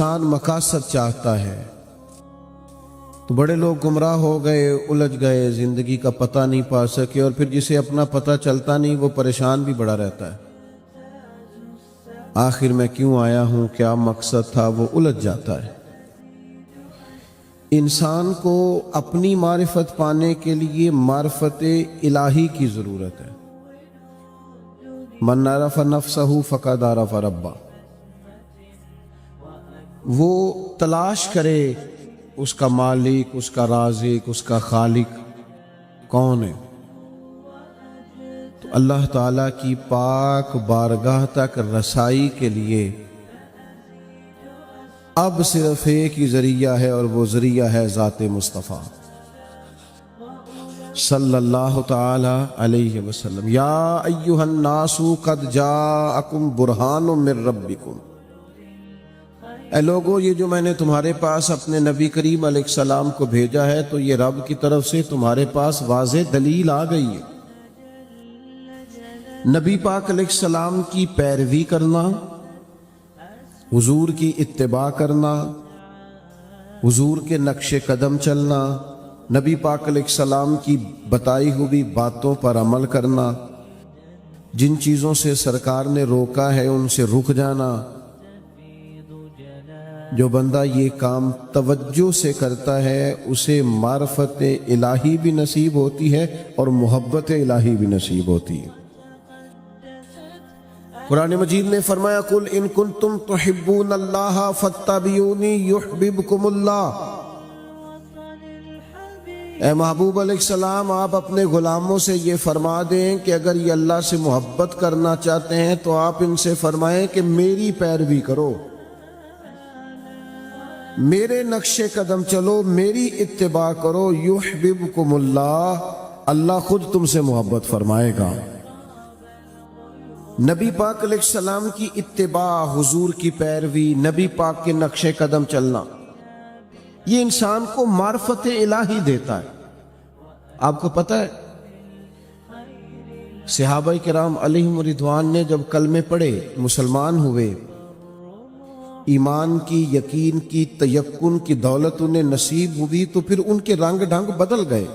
انسان مقاصد چاہتا ہے تو بڑے لوگ گمراہ ہو گئے، الجھ گئے، زندگی کا پتہ نہیں پا سکے، اور پھر جسے اپنا پتہ چلتا نہیں وہ پریشان بھی بڑا رہتا ہے۔ آخر میں کیوں آیا ہوں، کیا مقصد تھا، وہ الجھ جاتا ہے۔ انسان کو اپنی معرفت پانے کے لیے معرفت الہی کی ضرورت ہے۔ من عرف نفسہ فقد عرف ربہ، وہ تلاش کرے اس کا مالک، اس کا رازق، اس کا خالق کون ہے۔ تو اللہ تعالیٰ کی پاک بارگاہ تک رسائی کے لیے اب صرف ایک ہی ذریعہ ہے، اور وہ ذریعہ ہے ذات مصطفیٰ صلی اللہ تعالی علیہ وسلم۔ یا ایھا الناس قد جاءکم برہان من ربکم، اے لوگو یہ جو میں نے تمہارے پاس اپنے نبی کریم علیہ السلام کو بھیجا ہے تو یہ رب کی طرف سے تمہارے پاس واضح دلیل آ گئی ہے۔ نبی پاک علیہ السلام کی پیروی کرنا، حضور کی اتباع کرنا، حضور کے نقش قدم چلنا، نبی پاک علیہ السلام کی بتائی ہوئی باتوں پر عمل کرنا، جن چیزوں سے سرکار نے روکا ہے ان سے رک جانا۔ جو بندہ یہ کام توجہ سے کرتا ہے اسے معرفت الہی بھی نصیب ہوتی ہے اور محبت الہی بھی نصیب ہوتی ہے۔ قرآن مجید نے فرمایا قل ان کنتم تحبون اللہ فاتبعونی یحببکم اللہ، اے محبوب علیہ السلام آپ اپنے غلاموں سے یہ فرما دیں کہ اگر یہ اللہ سے محبت کرنا چاہتے ہیں تو آپ ان سے فرمائیں کہ میری پیروی کرو، میرے نقش قدم چلو، میری اتباع کرو، یحببکم اللہ، اللہ خود تم سے محبت فرمائے گا۔ نبی پاک علیہ السلام کی اتباع، حضور کی پیروی، نبی پاک کے نقش قدم چلنا، یہ انسان کو معرفت الہی دیتا ہے۔ آپ کو پتہ ہے صحابہ کرام علیہم رضوان نے جب کلمے پڑھے، مسلمان ہوئے، ایمان کی، یقین کی، تیقن کی دولت انہیں نصیب ہوئی تو پھر ان کے رنگ ڈھنگ بدل گئے۔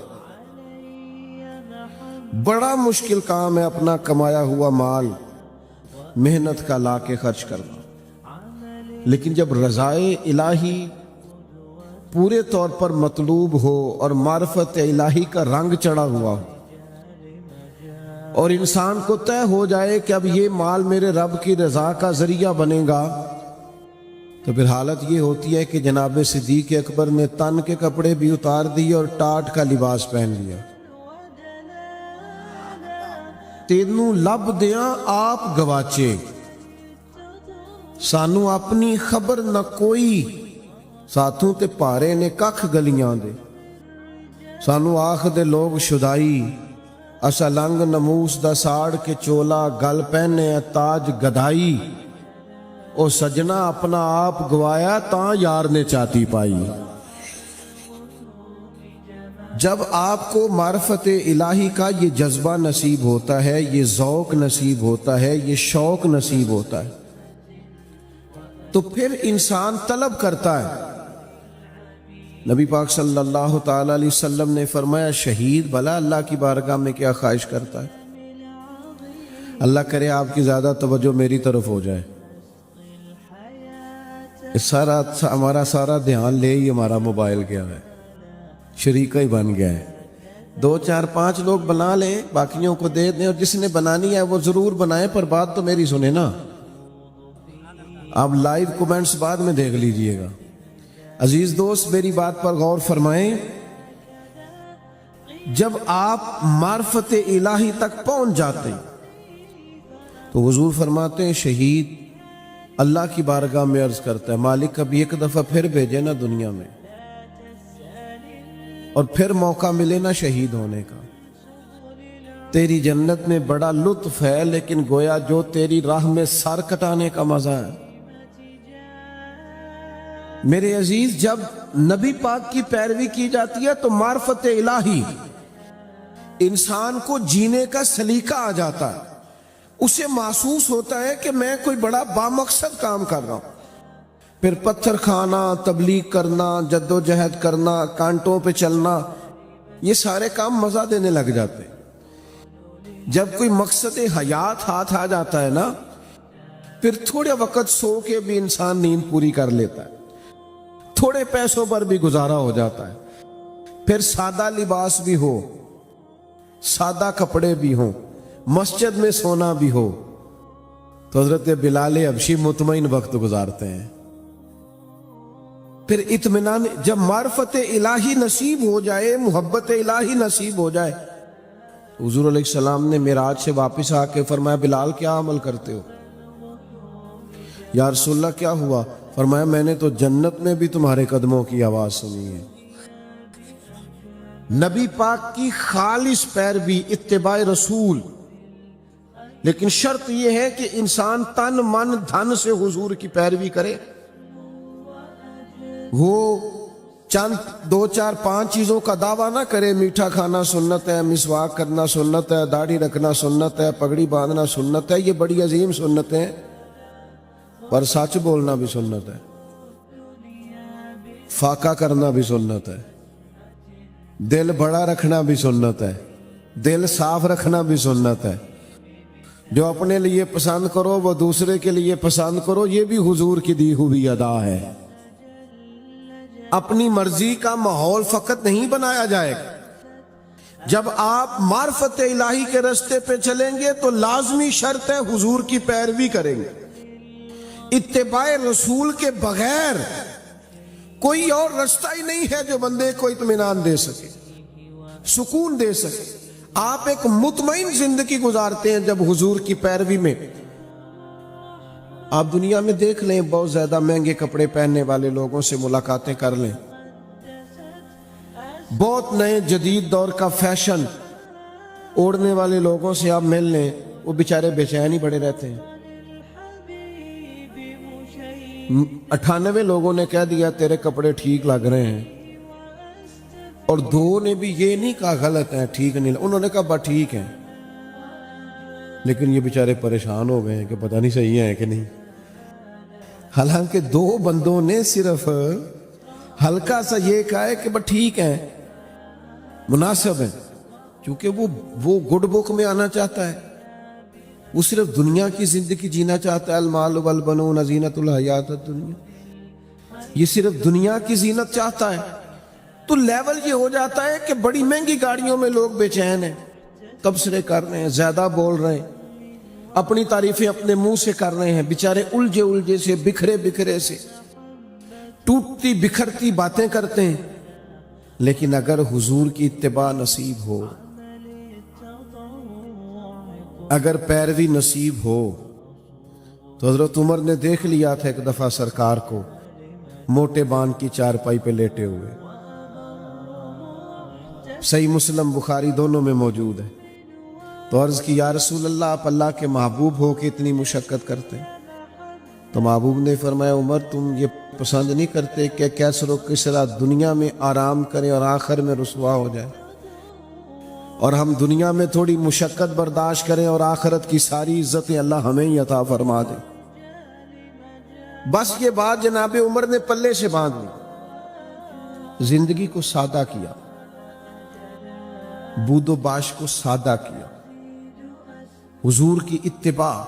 بڑا مشکل کام ہے اپنا کمایا ہوا مال محنت کا لا کے خرچ کرنا، لیکن جب رضائے الہی پورے طور پر مطلوب ہو اور معرفت الہی کا رنگ چڑھا ہوا ہو اور انسان کو طے ہو جائے کہ اب یہ مال میرے رب کی رضا کا ذریعہ بنے گا، تو پھر حالت یہ ہوتی ہے کہ جناب صدیق اکبر نے تن کے کپڑے بھی اتار دیے اور ٹاٹ کا لباس پہن لیا۔ تینوں لب دیاں آپ گواچے، سانو اپنی خبر نہ کوئی، ساتھوں تے پارے نے ککھ گلیاں دے، سانو آخ دے لوگ شدائی، اسا لنگ نموس دا ساڑ کے چولا، گل پہنے تاج گدائی، او سجنا اپنا آپ گوایا تاں یار نے چاتی پائی۔ جب آپ کو معرفت الہی کا یہ جذبہ نصیب ہوتا ہے، یہ ذوق نصیب ہوتا ہے، یہ شوق نصیب ہوتا ہے، تو پھر انسان طلب کرتا ہے۔ نبی پاک صلی اللہ تعالی علیہ وسلم نے فرمایا شہید بھلا اللہ کی بارگاہ میں کیا خواہش کرتا ہے؟ اللہ کرے آپ کی زیادہ توجہ میری طرف ہو جائے، ہمارا سارا دھیان لے ہی ہمارا موبائل گیا ہے، شریکہ ہی بن گیا ہے۔ 2 4 5 لوگ بنا لیں، باقیوں کو دے دیں، اور جس نے بنانی ہے وہ ضرور بنائیں، پر بات تو میری سنیں نا۔ آپ لائیو کومنٹس بعد میں دیکھ لیجئے گا۔ عزیز دوست میری بات پر غور فرمائیں، جب آپ معرفت الہی تک پہنچ جاتے ہیں تو حضور فرماتے ہیں شہید اللہ کی بارگاہ میں عرض کرتا ہے مالک کبھی ایک دفعہ پھر بھیجے نا دنیا میں، اور پھر موقع ملے نا شہید ہونے کا۔ تیری جنت میں بڑا لطف ہے، لیکن گویا جو تیری راہ میں سر کٹانے کا مزہ ہے۔ میرے عزیز جب نبی پاک کی پیروی کی جاتی ہے تو معرفت الہی انسان کو جینے کا سلیقہ آ جاتا ہے، اسے محسوس ہوتا ہے کہ میں کوئی بڑا بامقصد کام کر رہا ہوں، پھر پتھر کھانا، تبلیغ کرنا، جدوجہد کرنا، کانٹوں پہ چلنا، یہ سارے کام مزہ دینے لگ جاتے ہیں۔ جب کوئی مقصد حیات ہاتھ آ جاتا ہے نا، پھر تھوڑے وقت سو کے بھی انسان نیند پوری کر لیتا ہے، تھوڑے پیسوں پر بھی گزارا ہو جاتا ہے، پھر سادہ لباس بھی ہو، سادہ کپڑے بھی ہوں، مسجد میں سونا بھی ہو، تو حضرت بلال حبشی مطمئن وقت گزارتے ہیں۔ پھر اطمینان، جب معرفت الہی نصیب ہو جائے، محبت الہی نصیب ہو جائے، حضور علیہ السلام نے معراج سے واپس آ کے فرمایا بلال کیا عمل کرتے ہو؟ یا رسول اللہ کیا ہوا؟ فرمایا میں نے تو جنت میں بھی تمہارے قدموں کی آواز سنی ہے۔ نبی پاک کی خالص پیروی، اتباع رسول، لیکن شرط یہ ہے کہ انسان تن من دھن سے حضور کی پیروی کرے۔ وہ چند 2 4 5 چیزوں کا دعویٰ نہ کرے، میٹھا کھانا سنت ہے، مسواک کرنا سنت ہے، داڑھی رکھنا سنت ہے، پگڑی باندھنا سنت ہے، یہ بڑی عظیم سنتیں ہیں، پر سچ بولنا بھی سنت ہے، فاقہ کرنا بھی سنت ہے، دل بڑا رکھنا بھی سنت ہے، دل صاف رکھنا بھی سنت ہے، جو اپنے لیے پسند کرو وہ دوسرے کے لیے پسند کرو، یہ بھی حضور کی دی ہوئی ادا ہے۔ اپنی مرضی کا ماحول فقط نہیں بنایا جائے گا۔ جب آپ معرفت الہی کے راستے پہ چلیں گے تو لازمی شرط ہے حضور کی پیروی کریں گے۔ اتباع رسول کے بغیر کوئی اور راستہ ہی نہیں ہے جو بندے کو اطمینان دے سکے، سکون دے سکے۔ آپ ایک مطمئن زندگی گزارتے ہیں جب حضور کی پیروی میں۔ آپ دنیا میں دیکھ لیں، بہت زیادہ مہنگے کپڑے پہننے والے لوگوں سے ملاقاتیں کر لیں، بہت نئے جدید دور کا فیشن اوڑھنے والے لوگوں سے آپ مل لیں، وہ بیچارے بے چین ہی پڑے رہتے ہیں۔ 98 لوگوں نے کہہ دیا تیرے کپڑے ٹھیک لگ رہے ہیں، اور 2 نے بھی یہ نہیں کہا غلط ہیں، ٹھیک نہیں، انہوں نے کہا بس ٹھیک ہیں، لیکن یہ بیچارے پریشان ہو گئے ہیں کہ پتہ نہیں صحیح ہے کہ نہیں۔ حالانکہ 2 بندوں نے صرف ہلکا سا یہ کہا ہے کہ بس ٹھیک ہیں، مناسب ہیں، کیونکہ وہ گڈ بک میں آنا چاہتا ہے، وہ صرف دنیا کی زندگی جینا چاہتا ہے۔ المال والبنون زینت الحیات الدنیا، یہ صرف دنیا کی زینت چاہتا ہے، تو لیول یہ ہو جاتا ہے کہ بڑی مہنگی گاڑیوں میں لوگ بے چین ہیں، تبصرے کر رہے ہیں، زیادہ بول رہے ہیں، اپنی تعریفیں اپنے منہ سے کر رہے ہیں، بیچارے الجھے سے، بکھرے سے ٹوٹتی بکھرتی باتیں کرتے ہیں۔ لیکن اگر حضور کی اتباع نصیب ہو، اگر پیروی نصیب ہو، تو حضرت عمر نے دیکھ لیا تھا ایک دفعہ سرکار کو موٹے بان کی چارپائی پہ لیٹے ہوئے، صحیح مسلم بخاری دونوں میں موجود ہے۔ تو عرض کی یا رسول اللہ، آپ اللہ کے محبوب ہو کے اتنی مشقت کرتے ہیں؟ تو محبوب نے فرمایا عمر تم یہ پسند نہیں کرتے کہ کیسر و کسرا دنیا میں آرام کریں اور آخر میں رسوا ہو جائے، اور ہم دنیا میں تھوڑی مشقت برداشت کریں اور آخرت کی ساری عزتیں اللہ ہمیں ہی عطا فرما دیں۔ بس یہ بات جناب عمر نے پلے سے باندھ لی، زندگی کو سادہ کیا، بود و باش کو سادہ کیا، حضور کی اتباع،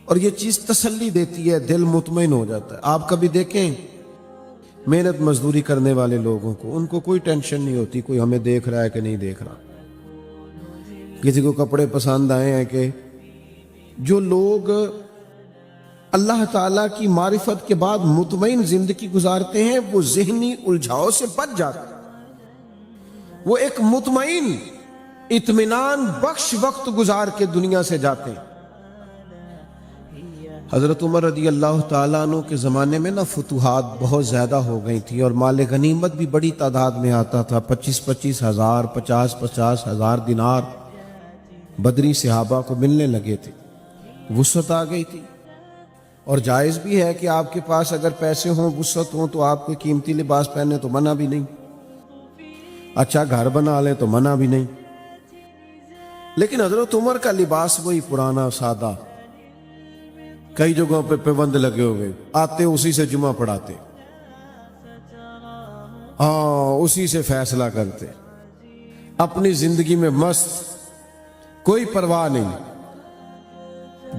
اور یہ چیز تسلی دیتی ہے، دل مطمئن ہو جاتا ہے۔ آپ کبھی دیکھیں محنت مزدوری کرنے والے لوگوں کو، ان کو کوئی ٹینشن نہیں ہوتی کوئی ہمیں دیکھ رہا ہے کہ نہیں دیکھ رہا، کسی کو کپڑے پسند آئے ہیں کہ۔ جو لوگ اللہ تعالیٰ کی معرفت کے بعد مطمئن زندگی گزارتے ہیں وہ ذہنی الجھاؤ سے بچ جاتے ہیں، وہ ایک مطمئن اطمینان بخش وقت گزار کے دنیا سے جاتے ہیں۔ حضرت عمر رضی اللہ تعالیٰ عنہ کے زمانے میں فتوحات بہت زیادہ ہو گئی تھی، اور مال غنیمت بھی بڑی تعداد میں آتا تھا، 25 ہزار 50 ہزار دینار بدری صحابہ کو ملنے لگے تھے، وسعت آ گئی تھی۔ اور جائز بھی ہے کہ آپ کے پاس اگر پیسے ہوں، وسعت ہوں، تو آپ کو قیمتی لباس پہننے تو منع بھی نہیں، اچھا گھر بنا لیں تو منع بھی نہیں۔ لیکن حضرت عمر کا لباس وہی پرانا سادہ، کئی جگہوں پہ پابند لگے ہوئے، آتے اسی سے جمعہ پڑھاتے، ہاں اسی سے فیصلہ کرتے، اپنی زندگی میں مست، کوئی پرواہ نہیں۔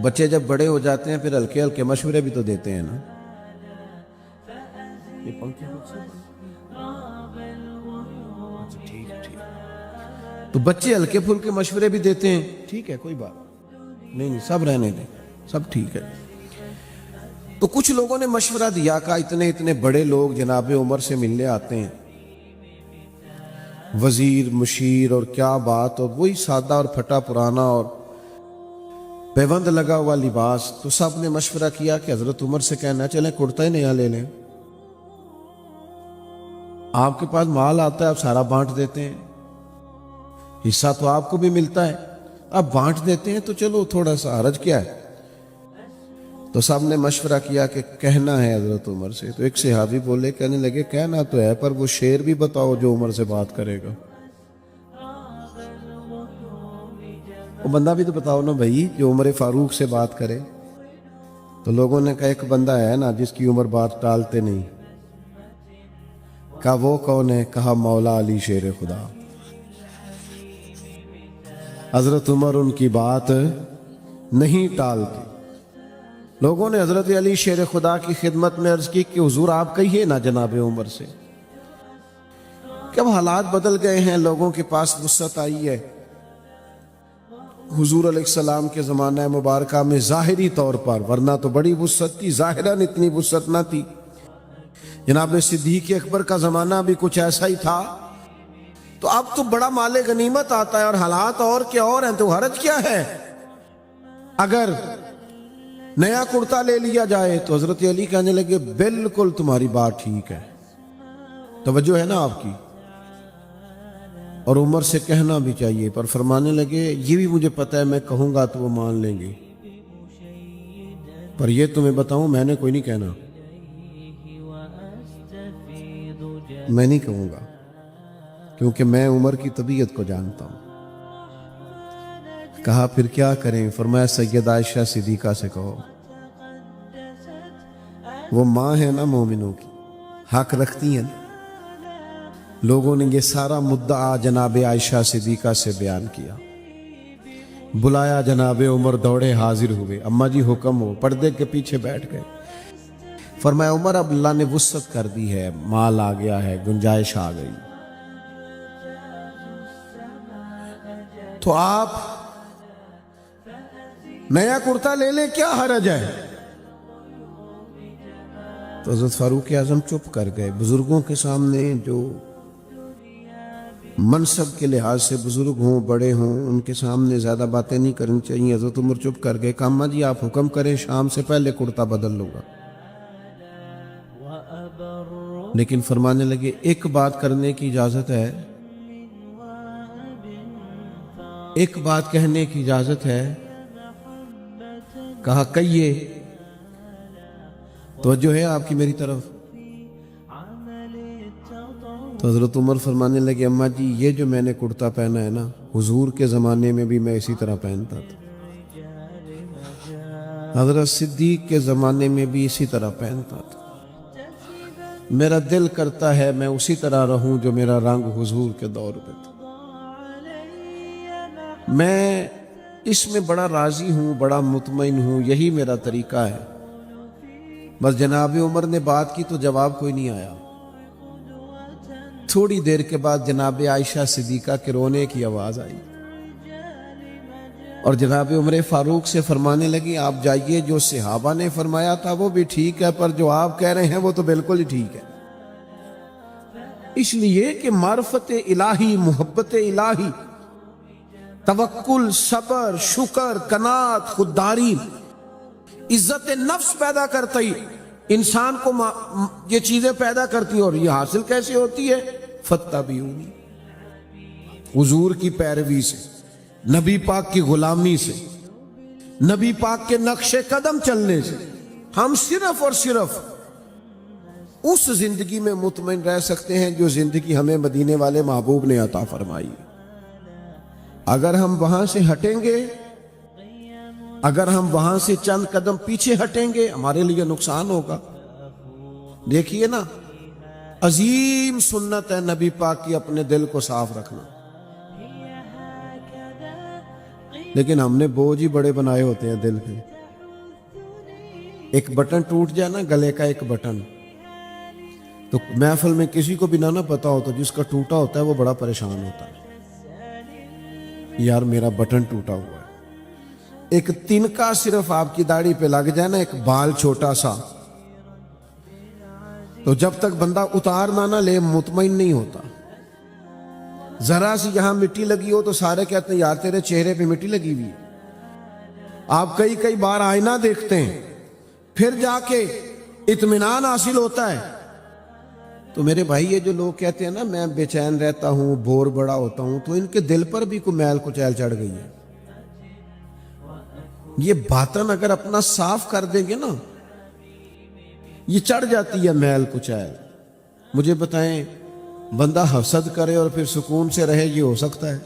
بچے جب بڑے ہو جاتے ہیں پھر ہلکے ہلکے مشورے بھی تو دیتے ہیں نا۔ یہ پنکھے تو بچے ہلکے پھلکے مشورے بھی دیتے ہیں، ٹھیک ہے کوئی بات نہیں، سب رہنے دیں، سب ٹھیک ہے۔ تو کچھ لوگوں نے مشورہ دیا کہ اتنے بڑے لوگ جناب عمر سے ملنے آتے ہیں، وزیر مشیر اور کیا بات، اور وہی سادہ اور پھٹا پرانا اور پیوند لگا ہوا لباس۔ تو سب نے مشورہ کیا کہ حضرت عمر سے کہنا چلیں کرتا ہی نیا لے لیں، آپ کے پاس مال آتا ہے آپ سارا بانٹ دیتے ہیں، حصہ تو آپ کو بھی ملتا ہے، آپ بانٹ دیتے ہیں تو چلو تھوڑا سا حرج کیا ہے۔ تو سب نے مشورہ کیا کہ کہنا ہے حضرت عمر سے۔ تو ایک صحابی بولے، کہنے لگے کہنا تو ہے پر وہ شعر بھی بتاؤ جو عمر سے بات کرے گا، وہ بندہ بھی تو بتاؤ نا بھائی جو عمر فاروق سے بات کرے۔ تو لوگوں نے کہا ایک بندہ ہے نا جس کی عمر بات ٹالتے نہیں۔ کہا وہ کون ہے؟ کہا مولا علی شیر خدا۔ حضرت عمر ان کی بات نہیں ٹالتے۔ لوگوں نے حضرت علی شیر خدا کی خدمت میں عرض کی کہ حضور آپ کہیے نا جناب عمر سے کہ اب حالات بدل گئے ہیں، لوگوں کے پاس وسعت آئی ہے۔ حضور علیہ السلام کے زمانہ مبارکہ میں ظاہری طور پر، ورنہ تو بڑی وسعت تھی، ظاہراً اتنی وسعت نہ تھی۔ جناب صدیق اکبر کا زمانہ بھی کچھ ایسا ہی تھا۔ تو اب تو بڑا مال غنیمت آتا ہے اور حالات اور کیا اور ہیں، تو حرج کیا ہے اگر نیا کرتا لے لیا جائے؟ تو حضرت علی کہنے لگے بالکل تمہاری بات ٹھیک ہے، توجہ ہے نا آپ کی، اور عمر سے کہنا بھی چاہیے۔ پر فرمانے لگے یہ بھی مجھے پتہ ہے میں کہوں گا تو وہ مان لیں گے، پر یہ تمہیں بتاؤں میں نے کوئی نہیں کہنا، میں نہیں کہوں گا، کیونکہ میں عمر کی طبیعت کو جانتا ہوں۔ کہا پھر کیا کریں؟ فرمایا سیدہ عائشہ صدیقہ سے کہو، وہ ماں ہے نا مومنوں کی، حق رکھتی ہیں۔ لوگوں نے یہ سارا مدعا جناب عائشہ صدیقہ سے بیان کیا، بلایا جناب عمر، دوڑے حاضر ہوئے، اماں جی حکم ہو، پردے کے پیچھے بیٹھ گئے۔ فرمایا عمر اب اللہ نے وسعت کر دی ہے، مال آ گیا ہے، گنجائش آ گئی، تو آپ نیا کرتا لے لیں، کیا حرج ہے؟ تو حضرت فاروق اعظم چپ کر گئے۔ بزرگوں کے سامنے جو منصب کے لحاظ سے بزرگ ہوں، بڑے ہوں، ان کے سامنے زیادہ باتیں نہیں کرنی چاہیے۔ حضرت عمر چپ کر گئے، کہا اماں جی آپ حکم کریں، شام سے پہلے کرتا بدل لوں گا۔ لیکن فرمانے لگے ایک بات کرنے کی اجازت ہے، ایک بات کہنے کی اجازت ہے۔ کہا کہیے، توجہ ہے آپ کی میری طرف؟ تو حضرت عمر فرمانے لگے اماں جی یہ جو میں نے کرتا پہنا ہے نا، حضور کے زمانے میں بھی میں اسی طرح پہنتا تھا، حضرت صدیق کے زمانے میں بھی اسی طرح پہنتا تھا، میرا دل کرتا ہے میں اسی طرح رہوں جو میرا رنگ حضور کے دور میں تھا۔ میں اس میں بڑا راضی ہوں، بڑا مطمئن ہوں، یہی میرا طریقہ ہے۔ بس جناب عمر نے بات کی تو جواب کوئی نہیں آیا۔ تھوڑی دیر کے بعد جناب عائشہ صدیقہ کے رونے کی آواز آئی، اور جناب عمر فاروق سے فرمانے لگی آپ جائیے، جو صحابہ نے فرمایا تھا وہ بھی ٹھیک ہے، پر جو آپ کہہ رہے ہیں وہ تو بالکل ہی ٹھیک ہے۔ اس لیے کہ معرفت الہی، محبت الہی، توکل، صبر، شکر، قناعت، خودداری، عزت نفس پیدا کرتی انسان کو، یہ چیزیں پیدا کرتی ہیں، اور یہ حاصل کیسے ہوتی ہے؟ فاتبعونی، حضور کی پیروی سے، نبی پاک کی غلامی سے، نبی پاک کے نقش قدم چلنے سے۔ ہم صرف اور صرف اس زندگی میں مطمئن رہ سکتے ہیں جو زندگی ہمیں مدینے والے محبوب نے عطا فرمائی۔ اگر ہم وہاں سے ہٹیں گے اگر ہم وہاں سے چند قدم پیچھے ہٹیں گے ہمارے لیے نقصان ہوگا. دیکھیے نا، عظیم سنت ہے نبی پاک کی اپنے دل کو صاف رکھنا، لیکن ہم نے بوجھ ہی بڑے بنائے ہوتے ہیں دل پہ. ایک بٹن ٹوٹ جائے نا، گلے کا ایک بٹن، تو محفل میں کسی کو بھی نہ پتا ہو تو جس کا ٹوٹا ہوتا ہے وہ بڑا پریشان ہوتا ہے، یار میرا بٹن ٹوٹا ہوا ہے. ایک تنکا صرف آپ کی داڑھی پہ لگ جائے نا، ایک بال چھوٹا سا، تو جب تک بندہ اتارنا نہ لے مطمئن نہیں ہوتا. ذرا سی یہاں مٹی لگی ہو تو سارے کہتے ہیں یار تیرے چہرے پہ مٹی لگی ہوئی ہے. آپ کئی بار آئینہ دیکھتے ہیں پھر جا کے اطمینان حاصل ہوتا ہے. تو میرے بھائی یہ جو لوگ کہتے ہیں نا میں بے چین رہتا ہوں، بور بڑا ہوتا ہوں، تو ان کے دل پر بھی کوئی میل کچیل چڑھ گئی ہے. یہ باطن اگر اپنا صاف کر دیں گے نا، یہ چڑھ جاتی ہے میل کچیل. مجھے بتائیں، بندہ حسد کرے اور پھر سکون سے رہے یہ ہو سکتا ہے؟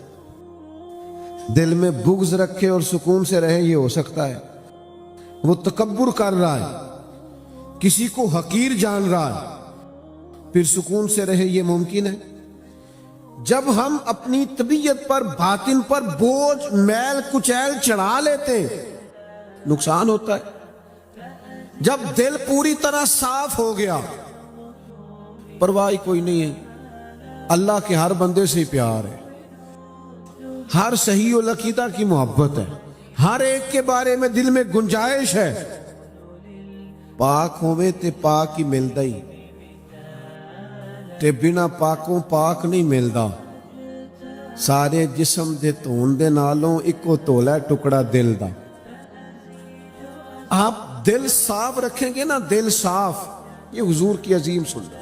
دل میں بغض رکھے اور سکون سے رہے یہ ہو سکتا ہے؟ وہ تکبر کر رہا ہے، کسی کو حقیر جان رہا ہے، پھر سکون سے رہے یہ ممکن ہے؟ جب ہم اپنی طبیعت پر، باطن پر بوجھ، میل کچیل چڑھا لیتے ہیں نقصان ہوتا ہے. جب دل پوری طرح صاف ہو گیا پرواہ کوئی نہیں ہے. اللہ کے ہر بندے سے پیار ہے، ہر صحیح العقیدہ کی محبت ہے، ہر ایک کے بارے میں دل میں گنجائش ہے. پاک ہوئے تے پاک ہی ملدا ہی، تے بنا پاکوں پاک نہیں ملدا. سارے جسم دے دھون دے نالوں اکو تولا ٹکڑا دل دا. آپ دل صاف رکھیں گے نا، دل صاف، یہ حضور کی عظیم سنت،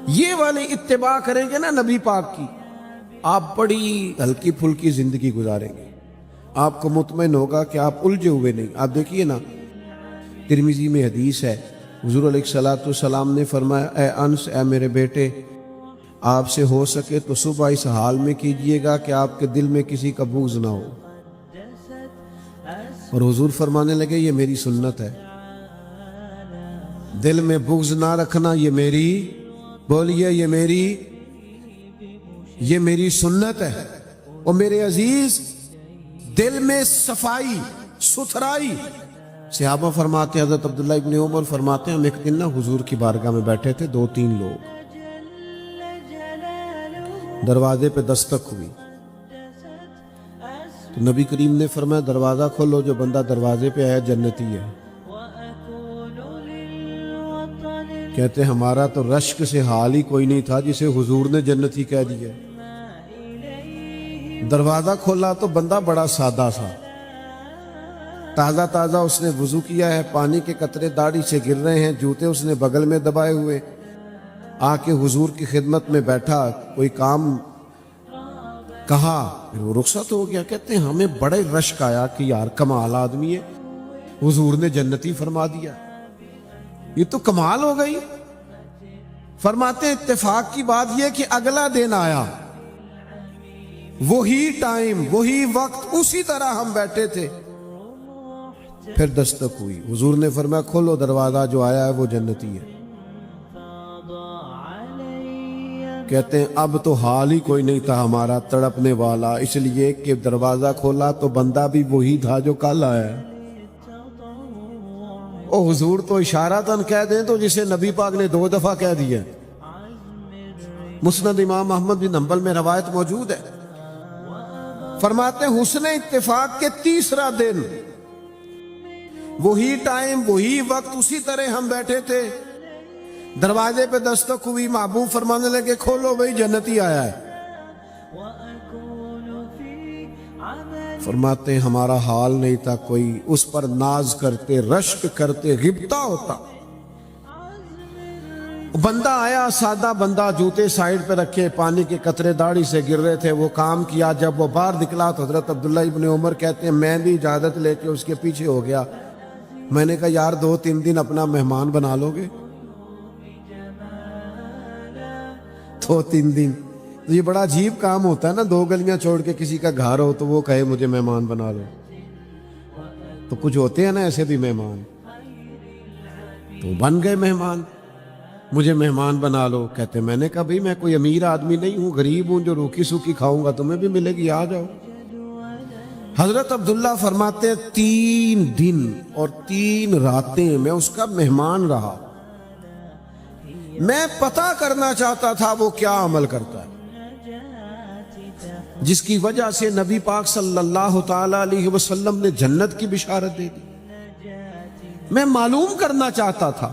یہ والی اتباع کریں گے نا نبی پاک کی، آپ بڑی ہلکی پھلکی زندگی گزاریں گے. آپ کو مطمئن ہوگا کہ آپ الجھے ہوئے نہیں. آپ دیکھیے نا، ترمذی میں حدیث ہے، حضور علیہ الصلوۃ والسلام نے فرمایا، اے انس، اے میرے بیٹے، آپ سے ہو سکے تو صبح اس حال میں کیجئے گا کہ آپ کے دل میں کسی کا بغض نہ ہو. اور حضور فرمانے لگے یہ میری سنت ہے، دل میں بغض نہ رکھنا، یہ میری، بولیے یہ میری سنت ہے. اور میرے عزیز، دل میں صفائی، ستھرائی. صحابہ فرماتے ہیں، حضرت عبداللہ ابن عمر فرماتے ہیں، ہم ایک دن نا حضور کی بارگاہ میں بیٹھے تھے، 2-3 لوگ، دروازے پہ دستک ہوئی تو نبی کریم نے فرمایا دروازہ کھولو، جو بندہ دروازے پہ آیا جنتی ہے. کہتے ہمارا تو رشک سے حال ہی کوئی نہیں تھا جسے حضور نے جنتی کہہ دیا. دروازہ کھولا تو بندہ بڑا سادہ سا، تازہ اس نے وضو کیا ہے، پانی کے قطرے داڑھی سے گر رہے ہیں، جوتے اس نے بغل میں دبائے ہوئے، آ کے حضور کی خدمت میں بیٹھا، کوئی کام کہا، پھر وہ رخصت ہو گیا. کہتے ہیں ہمیں بڑے رشک آیا کہ یار کمال آدمی ہے، حضور نے جنتی فرما دیا، یہ تو کمال ہو گئی. فرماتے اتفاق کی بات یہ کہ اگلا دن آیا، وہی ٹائم، وہی وقت، اسی طرح ہم بیٹھے تھے، پھر دستک ہوئی. حضور نے فرمایا کھولو دروازہ، جو آیا ہے وہ جنتی ہے. کہتے ہیں اب تو حال ہی کوئی نہیں تھا ہمارا تڑپنے والا، اس لیے کہ دروازہ کھولا تو بندہ بھی وہی تھا جو کل آیا ہے. او حضور تو اشارتاً کہہ دیں تو جسے نبی پاک نے 2 دفعہ کہہ دیا. مسند امام احمد بن حنبل میں روایت موجود ہے، فرماتے ہیں حسن اتفاق کے 3را دن، وہی ٹائم، وہی وقت، اسی طرح ہم بیٹھے تھے، دروازے پہ دستک ہوئی، محبوب فرمانے لگے کھولو بھائی جنتی آیا ہے. فرماتے ہیں ہمارا حال نہیں تھا کوئی، اس پر ناز کرتے، رشک کرتے، غبطہ ہوتا. بندہ آیا، سادہ بندہ، جوتے سائیڈ پہ رکھے، پانی کے قطرے داڑھی سے گر رہے تھے، وہ کام کیا. جب وہ باہر نکلا تو حضرت عبداللہ ابن عمر کہتے ہیں میں بھی اجازت لے کے اس کے پیچھے ہو گیا. میں نے کہا یار 2-3 دن اپنا مہمان بنا لو گے؟ 2-3 دن، یہ بڑا عجیب کام ہوتا ہے نا، 2 گلیاں چھوڑ کے کسی کا گھر ہو تو وہ کہے مجھے مہمان بنا لو. تو کچھ ہوتے ہیں نا ایسے بھی مہمان، تو بن گئے مہمان، مجھے مہمان بنا لو. کہتے میں نے کہا بھائی میں کوئی امیر آدمی نہیں ہوں، غریب ہوں، جو روکی سوکی کھاؤں گا تمہیں بھی ملے گی، آ جاؤ. حضرت عبداللہ فرماتے 3 دن اور 3 راتیں میں اس کا مہمان رہا. میں پتہ کرنا چاہتا تھا وہ کیا عمل کرتا ہے جس کی وجہ سے نبی پاک صلی اللہ تعالی علیہ وسلم نے جنت کی بشارت دے دی. میں معلوم کرنا چاہتا تھا،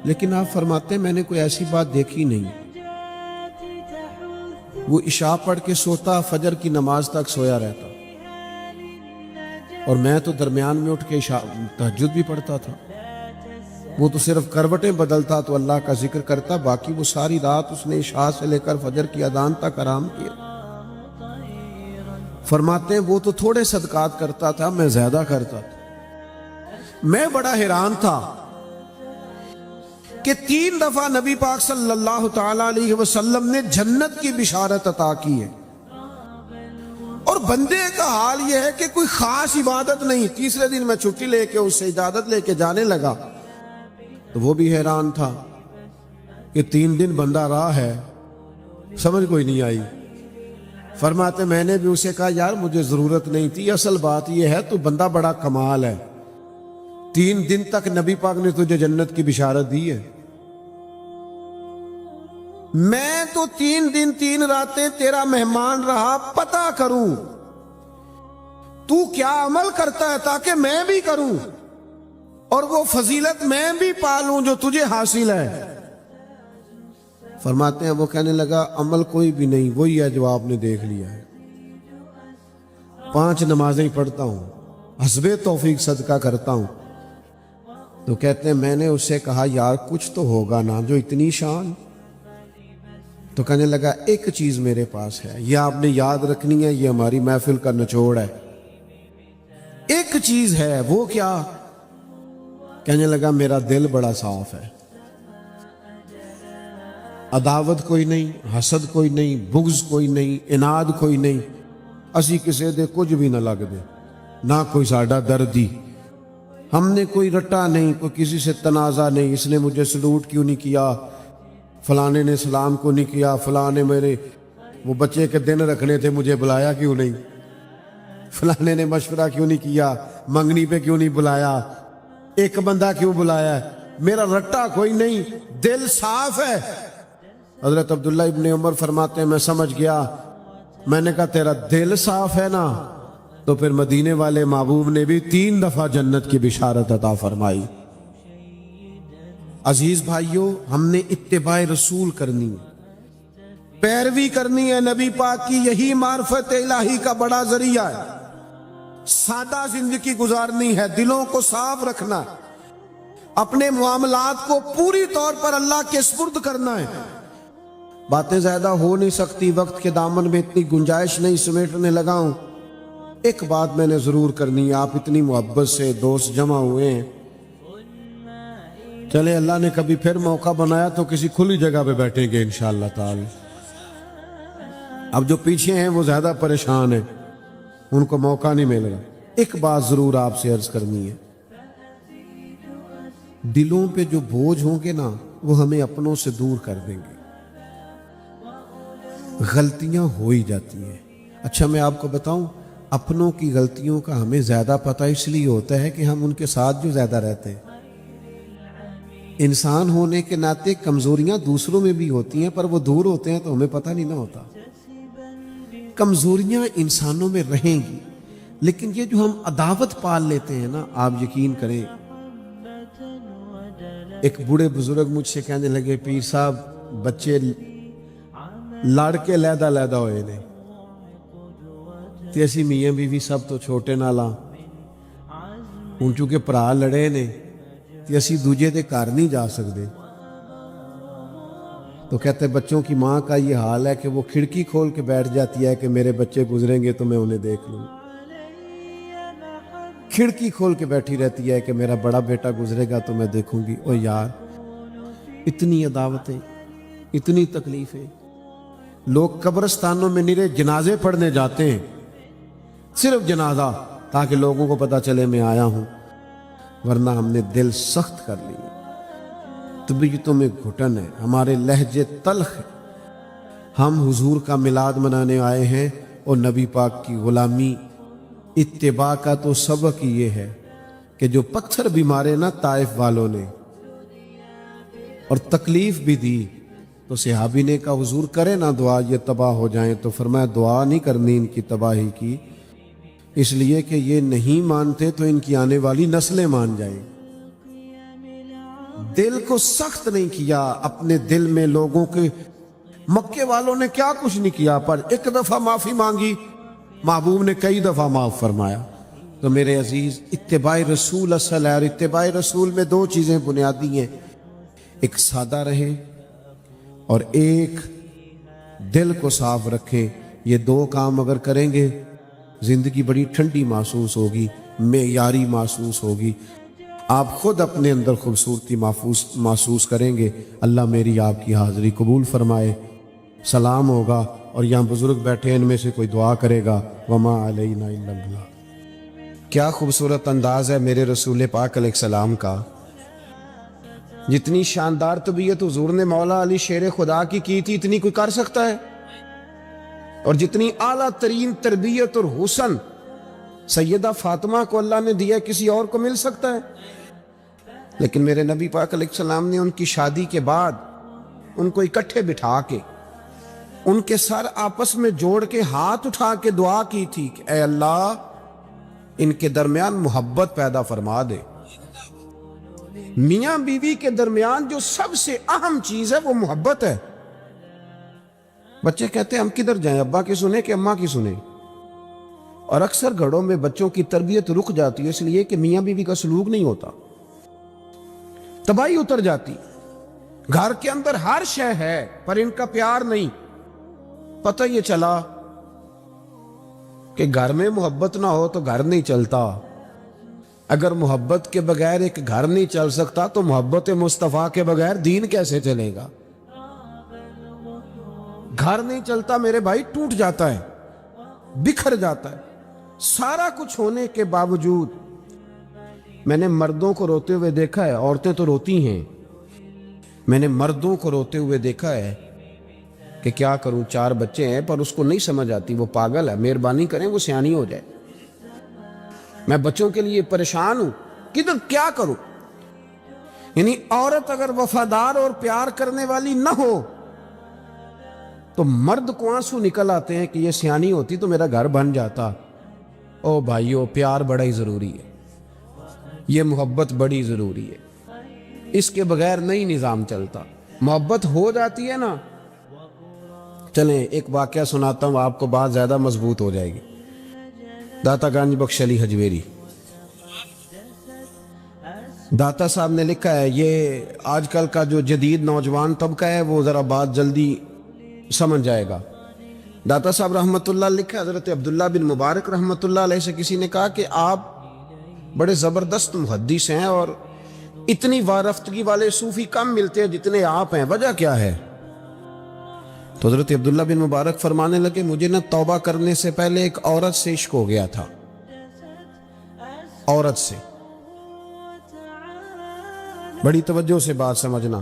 لیکن آپ فرماتے ہیں میں نے کوئی ایسی بات دیکھی نہیں. وہ عشاء پڑھ کے سوتا، فجر کی نماز تک سویا رہتا، اور میں تو درمیان میں اٹھ کے تہجد بھی پڑھتا تھا. وہ تو صرف کروٹیں بدلتا تو اللہ کا ذکر کرتا، باقی وہ ساری رات اس نے عشاء سے لے کر فجر کی اذان تک آرام کیا. فرماتے ہیں وہ تو تھوڑے صدقات کرتا تھا، میں زیادہ کرتا تھا. میں بڑا حیران تھا کہ 3 دفعہ نبی پاک صلی اللہ تعالی علیہ وسلم نے جنت کی بشارت عطا کی ہے، اور بندے کا حال یہ ہے کہ کوئی خاص عبادت نہیں. تیسرے دن میں چھٹی لے کے اس سے اجازت لے کے جانے لگا تو وہ بھی حیران تھا کہ 3 دن بندہ راہ ہے، سمجھ کوئی نہیں آئی. فرماتے میں نے بھی اسے کہا یار مجھے ضرورت نہیں تھی، اصل بات یہ ہے تو بندہ بڑا کمال ہے، 3 دن تک نبی پاک نے تجھے جنت کی بشارت دی ہے. میں تو 3 دن 3 راتیں تیرا مہمان رہا، پتہ کروں تو کیا عمل کرتا ہے تاکہ میں بھی کروں اور وہ فضیلت میں بھی پالوں جو تجھے حاصل ہے. فرماتے ہیں وہ کہنے لگا عمل کوئی بھی نہیں، وہی ہے جو آپ نے دیکھ لیا ہے. 5 نمازیں پڑھتا ہوں، حسب توفیق صدقہ کرتا ہوں. تو کہتے ہیں میں نے اس سے کہا یار کچھ تو ہوگا نا جو اتنی شان. تو کہنے لگا ایک چیز میرے پاس ہے، یہ آپ نے یاد رکھنی ہے، یہ ہماری محفل کا نچوڑ ہے. ایک چیز ہے، وہ کیا؟ کہنے لگا میرا دل بڑا صاف ہے، عداوت کوئی نہیں، حسد کوئی نہیں، بغض کوئی نہیں، اناد کوئی نہیں. اسی کسے دے کچھ بھی نہ لگ دے، نہ کوئی ساڈا دردی. ہم نے کوئی رٹا نہیں، کوئی کسی سے تنازع نہیں. اس نے مجھے سلوٹ کیوں نہیں کیا، فلانے نے سلام کو نہیں کیا، فلانے میرے وہ بچے کے دن رکھنے تھے مجھے بلایا کیوں نہیں، فلانے نے مشورہ کیوں نہیں کیا، منگنی پہ کیوں نہیں بلایا، ایک بندہ کیوں بلایا ہے. میرا رٹا کوئی نہیں، دل صاف ہے. حضرت عبداللہ ابن عمر فرماتے ہیں میں سمجھ گیا. میں نے کہا تیرا دل صاف ہے نا، تو پھر مدینے والے محبوب نے بھی 3 دفعہ جنت کی بشارت عطا فرمائی. عزیز بھائیوں، ہم نے اتباع رسول کرنی ہے، پیروی کرنی ہے نبی پاک کی. یہی معرفت الہی کا بڑا ذریعہ ہے. سادہ زندگی گزارنی ہے، دلوں کو صاف رکھنا ہے، اپنے معاملات کو پوری طور پر اللہ کے سپرد کرنا ہے. باتیں زیادہ ہو نہیں سکتی، وقت کے دامن میں اتنی گنجائش نہیں سمیٹنے لگا ہوں. ایک بات میں نے ضرور کرنی ہے، آپ اتنی محبت سے دوست جمع ہوئے ہیں، چلے اللہ نے کبھی پھر موقع بنایا تو کسی کھلی جگہ پہ بیٹھیں گے انشاءاللہ تعالی. اب جو پیچھے ہیں وہ زیادہ پریشان ہیں، ان کو موقع نہیں مل رہا. ایک بات ضرور آپ سے عرض کرنی ہے، دلوں پہ جو بوجھ ہوں گے نا وہ ہمیں اپنوں سے دور کر دیں گے. غلطیاں ہو ہی جاتی ہیں. اچھا میں آپ کو بتاؤں، اپنوں کی غلطیوں کا ہمیں زیادہ پتہ اس لیے ہوتا ہے کہ ہم ان کے ساتھ جو زیادہ رہتے ہیں. انسان ہونے کے ناطے کمزوریاں دوسروں میں بھی ہوتی ہیں، پر وہ دور ہوتے ہیں تو ہمیں پتہ نہیں نہ ہوتا. کمزوریاں انسانوں میں رہیں گی، لیکن یہ جو ہم عداوت پال لیتے ہیں نا، آپ یقین کریں. ایک بوڑھے بزرگ مجھ سے کہنے لگے پیر صاحب بچے لڑ کے لیدا لیدا ہوئے نے تے اسی میاں بیوی سب تو چھوٹے نالا ہوں چونکہ پرا لڑے نے تے اسی دوجے دے گھر نہیں جا سکتے. تو کہتے بچوں کی ماں کا یہ حال ہے کہ وہ کھڑکی کھول کے بیٹھ جاتی ہے کہ میرے بچے گزریں گے تو میں انہیں دیکھ لوں. کھڑکی کھول کے بیٹھی رہتی ہے کہ میرا بڑا بیٹا گزرے گا تو میں دیکھوں گی. او یار اتنی عداوتیں، اتنی تکلیفیں. لوگ قبرستانوں میں نرے جنازے پڑھنے جاتے ہیں، صرف جنازہ تاکہ لوگوں کو پتہ چلے میں آیا ہوں، ورنہ ہم نے دل سخت کر لیے، طبیعتوں میں گھٹن ہے، ہمارے لہجے تلخ ہیں۔ ہم حضور کا میلاد منانے آئے ہیں اور نبی پاک کی غلامی اتباع کا تو سبق یہ ہے کہ جو پتھر بھی مارے نا طائف والوں نے اور تکلیف بھی دی، تو صحابی نے کہا حضور کرے نا دعا یہ تباہ ہو جائیں، تو فرمایا دعا نہیں کرنی ان کی تباہی کی، اس لیے کہ یہ نہیں مانتے تو ان کی آنے والی نسلیں مان جائیں۔ دل کو سخت نہیں کیا اپنے دل میں لوگوں کے، مکے والوں نے کیا کچھ نہیں کیا، پر ایک دفعہ معافی مانگی، محبوب نے کئی دفعہ معاف فرمایا۔ تو میرے عزیز، اتباع رسول اصل ہے، اور اتباع رسول میں دو چیزیں بنیادی ہیں، ایک سادہ رہے اور ایک دل کو صاف رکھیں۔ یہ دو کام اگر کریں گے زندگی بڑی ٹھنڈی محسوس ہوگی، معیاری محسوس ہوگی، آپ خود اپنے اندر خوبصورتی محسوس کریں گے۔ اللہ میری آپ کی حاضری قبول فرمائے۔ سلام ہوگا اور یہاں بزرگ بیٹھے، ان میں سے کوئی دعا کرے گا، وما علینا الا البلاغ۔ کیا خوبصورت انداز ہے میرے رسول پاک علیہ السلام کا، جتنی شاندار طبیعت حضور نے مولا علی شیر خدا کی تھی اتنی کوئی کر سکتا ہے، اور جتنی اعلیٰ ترین تربیت اور حسن سیدہ فاطمہ کو اللہ نے دیا کسی اور کو مل سکتا ہے؟ لیکن میرے نبی پاک علیہ السلام نے ان کی شادی کے بعد ان کو اکٹھے بٹھا کے ان کے سر آپس میں جوڑ کے ہاتھ اٹھا کے دعا کی تھی کہ اے اللہ ان کے درمیان محبت پیدا فرما دے۔ میاں بیوی کے درمیان جو سب سے اہم چیز ہے وہ محبت ہے۔ بچے کہتے ہیں ہم کدھر جائیں، ابا کی سنیں کہ اماں کی سنیں؟ اور اکثر گھروں میں بچوں کی تربیت رک جاتی ہے اس لیے کہ میاں بیوی کا سلوک نہیں ہوتا، تباہی اتر جاتی۔ گھر کے اندر ہر شے ہے پر ان کا پیار نہیں۔ پتہ یہ چلا کہ گھر میں محبت نہ ہو تو گھر نہیں چلتا۔ اگر محبت کے بغیر ایک گھر نہیں چل سکتا تو محبت مصطفیٰ کے بغیر دین کیسے چلے گا؟ گھر نہیں چلتا میرے بھائی، ٹوٹ جاتا ہے، بکھر جاتا ہے۔ سارا کچھ ہونے کے باوجود میں نے مردوں کو روتے ہوئے دیکھا ہے، عورتیں تو روتی ہیں، میں نے مردوں کو روتے ہوئے دیکھا ہے کہ کیا کروں، 4 بچے ہیں پر اس کو نہیں سمجھ آتی، وہ پاگل ہے، مہربانی کریں وہ سیانی ہو جائے، میں بچوں کے لیے پریشان ہوں، کدھر کیا کروں؟ یعنی عورت اگر وفادار اور پیار کرنے والی نہ ہو تو مرد کو آنسو نکل آتے ہیں کہ یہ سیانی ہوتی تو میرا گھر بن جاتا۔ او بھائیو، پیار بڑا ہی ضروری ہے، یہ محبت بڑی ضروری ہے، اس کے بغیر نہیں نظام چلتا۔ محبت ہو جاتی ہے نا، چلیں ایک واقعہ سناتا ہوں آپ کو، بات زیادہ مضبوط ہو جائے گی۔ داتا گنج بخش علی حجویری داتا صاحب نے لکھا ہے، یہ آج کل کا جو جدید نوجوان طبقہ ہے وہ ذرا بات جلدی سمجھ جائے گا۔ داتا صاحب رحمت اللہ لکھا، حضرت عبداللہ بن مبارک رحمت اللہ علیہ سے کسی نے کہا کہ آپ بڑے زبردست محدث ہیں اور اتنی وارفتگی والے صوفی کم ملتے ہیں جتنے آپ ہیں، وجہ کیا ہے؟ تو حضرت عبداللہ بن مبارک فرمانے لگے، مجھے نہ توبہ کرنے سے پہلے ایک عورت سے عشق ہو گیا تھا، عورت سے۔ بڑی توجہ سے بات سمجھنا۔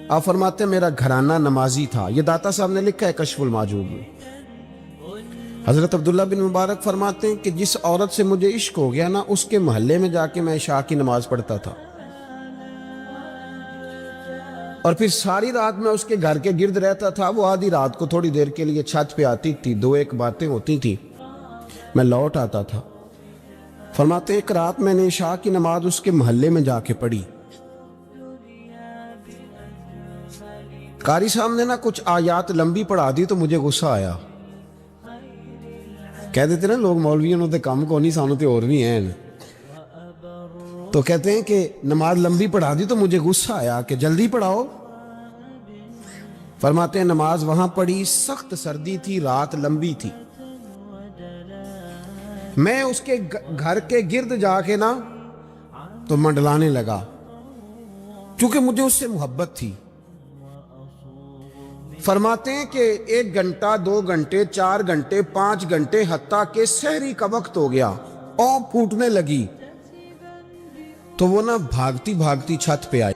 آپ فرماتے ہیں میرا گھرانہ نمازی تھا، یہ داتا صاحب نے لکھا ہے کشف المعجوب میں۔ حضرت عبداللہ بن مبارک فرماتے ہیں کہ جس عورت سے مجھے عشق ہو گیا نا، اس کے محلے میں جا کے میں عشاء کی نماز پڑھتا تھا، اور پھر ساری رات میں اس کے گھر کے گرد رہتا تھا۔ وہ آدھی رات کو تھوڑی دیر کے لیے چھت پہ آتی تھی، 2-1 باتیں ہوتی تھی، میں لوٹ آتا تھا۔ فرماتے ہیں ایک رات میں نے عشاء کی نماز اس کے محلے میں جا کے پڑھی، قاری صاحب نے نا کچھ آیات لمبی پڑھا دی تو مجھے غصہ آیا۔ کہہ دیتے نا لوگ مولویوں نے کام کو نہیں، سانو تے اور بھی ہیں، تو کہتے ہیں کہ نماز لمبی پڑھا دی تو مجھے غصہ آیا کہ جلدی پڑھاؤ۔ فرماتے ہیں نماز وہاں پڑھی، سخت سردی تھی، رات لمبی تھی، میں اس کے گھر کے گرد جا کے نا تو منڈلانے لگا، کیونکہ مجھے اس سے محبت تھی۔ فرماتے ہیں کہ 1 گھنٹہ 2 گھنٹے 4 گھنٹے 5 گھنٹے حتیٰ کہ سحری کا وقت ہو گیا اور پھوٹنے لگی، تو وہ نہ بھاگتی بھاگتی چھت پہ آئی،